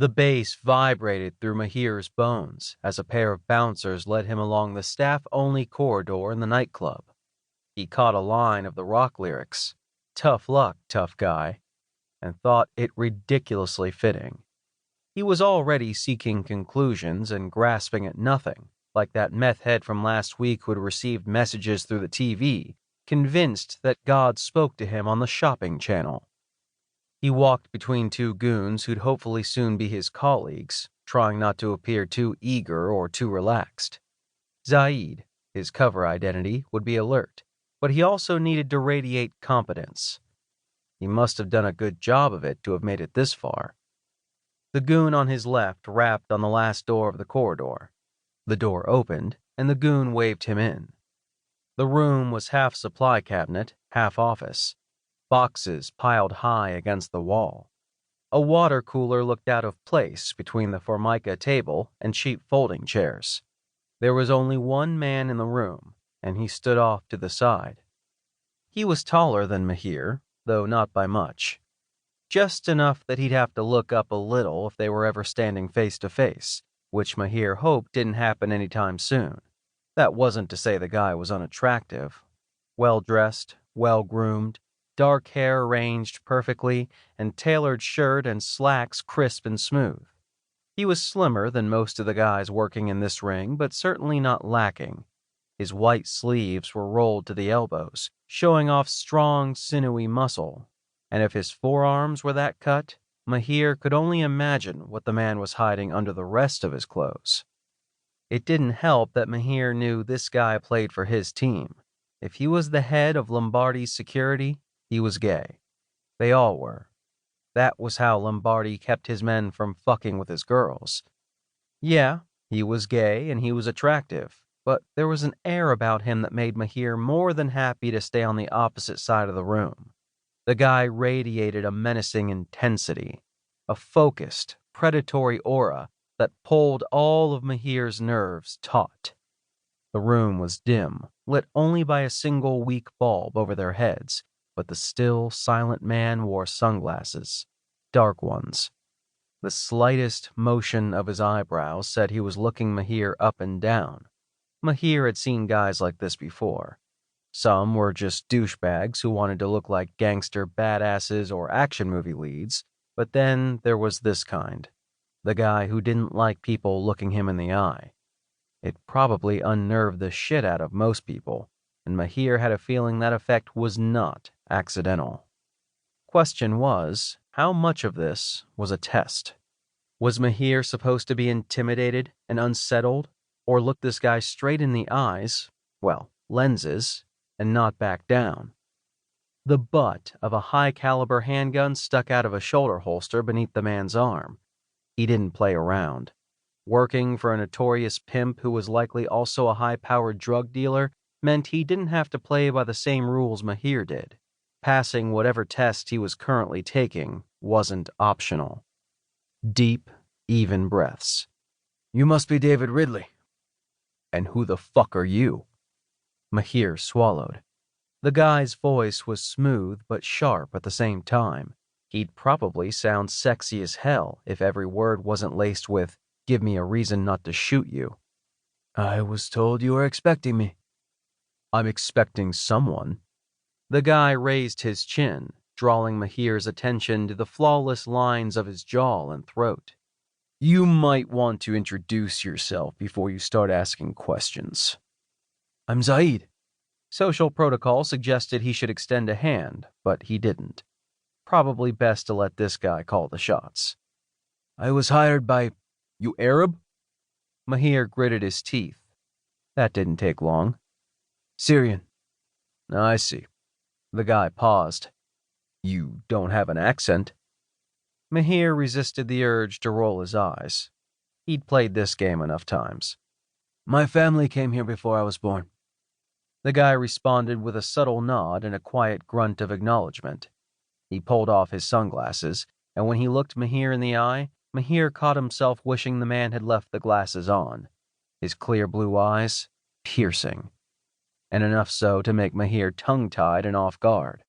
The bass vibrated through Mahir's bones as a pair of bouncers led him along the staff-only corridor in the nightclub. He caught a line of the rock lyrics, "Tough luck, tough guy," and thought it ridiculously fitting. He was already seeking conclusions and grasping at nothing, like that meth head from last week who had received messages through the TV, convinced that God spoke to him on the shopping channel. He walked between two goons who'd hopefully soon be his colleagues, trying not to appear too eager or too relaxed. Zaid, his cover identity, would be alert, but he also needed to radiate competence. He must have done a good job of it to have made it this far. The goon on his left rapped on the last door of the corridor. The door opened, and the goon waved him in. The room was half supply cabinet, half office. Boxes piled high against the wall. A water cooler looked out of place between the Formica table and cheap folding chairs. There was only one man in the room, and he stood off to the side. He was taller than Mahir, though not by much. Just enough that he'd have to look up a little if they were ever standing face to face, which Mahir hoped didn't happen anytime soon. That wasn't to say the guy was unattractive. Well-dressed, well-groomed, dark hair arranged perfectly, and tailored shirt and slacks crisp and smooth. He was slimmer than most of the guys working in this ring, but certainly not lacking. His white sleeves were rolled to the elbows, showing off strong, sinewy muscle, and if his forearms were that cut, Mahir could only imagine what the man was hiding under the rest of his clothes. It didn't help that Mahir knew this guy played for his team. If he was the head of Lombardi's security, he was gay. They all were. That was how Lombardi kept his men from fucking with his girls. Yeah, he was gay and he was attractive, but there was an air about him that made Mahir more than happy to stay on the opposite side of the room. The guy radiated a menacing intensity, a focused, predatory aura that pulled all of Mahir's nerves taut. The room was dim, lit only by a single weak bulb over their heads, but the still, silent man wore sunglasses, dark ones. The slightest motion of his eyebrows said he was looking Mahir up and down. Mahir had seen guys like this before. Some were just douchebags who wanted to look like gangster badasses or action movie leads, but then there was this kind, the guy who didn't like people looking him in the eye. It probably unnerved the shit out of most people, and Mahir had a feeling that effect was not accidental. Question was, how much of this was a test? Was Mahir supposed to be intimidated and unsettled, or look this guy straight in the eyes, well, lenses, and not back down? The butt of a high-caliber handgun stuck out of a shoulder holster beneath the man's arm. He didn't play around. Working for a notorious pimp who was likely also a high-powered drug dealer meant he didn't have to play by the same rules Mahir did. Passing whatever test he was currently taking wasn't optional. Deep, even breaths. "You must be David Ridley." "And who the fuck are you?" Mahir swallowed. The guy's voice was smooth but sharp at the same time. He'd probably sound sexy as hell if every word wasn't laced with, "Give me a reason not to shoot you." "I was told you were expecting me." "I'm expecting someone." The guy raised his chin, drawing Mahir's attention to the flawless lines of his jaw and throat. "You might want to introduce yourself before you start asking questions." "I'm Zaid." Social protocol suggested he should extend a hand, but he didn't. Probably best to let this guy call the shots. "I was hired by... You Arab?" Mahir gritted his teeth. That didn't take long. "Syrian." "I see." The guy paused. "You don't have an accent." Mahir resisted the urge to roll his eyes. He'd played this game enough times. "My family came here before I was born." The guy responded with a subtle nod and a quiet grunt of acknowledgement. He pulled off his sunglasses, and when he looked Mahir in the eye, Mahir caught himself wishing the man had left the glasses on. His clear blue eyes, piercing. And enough so to make Mahir tongue-tied and off guard.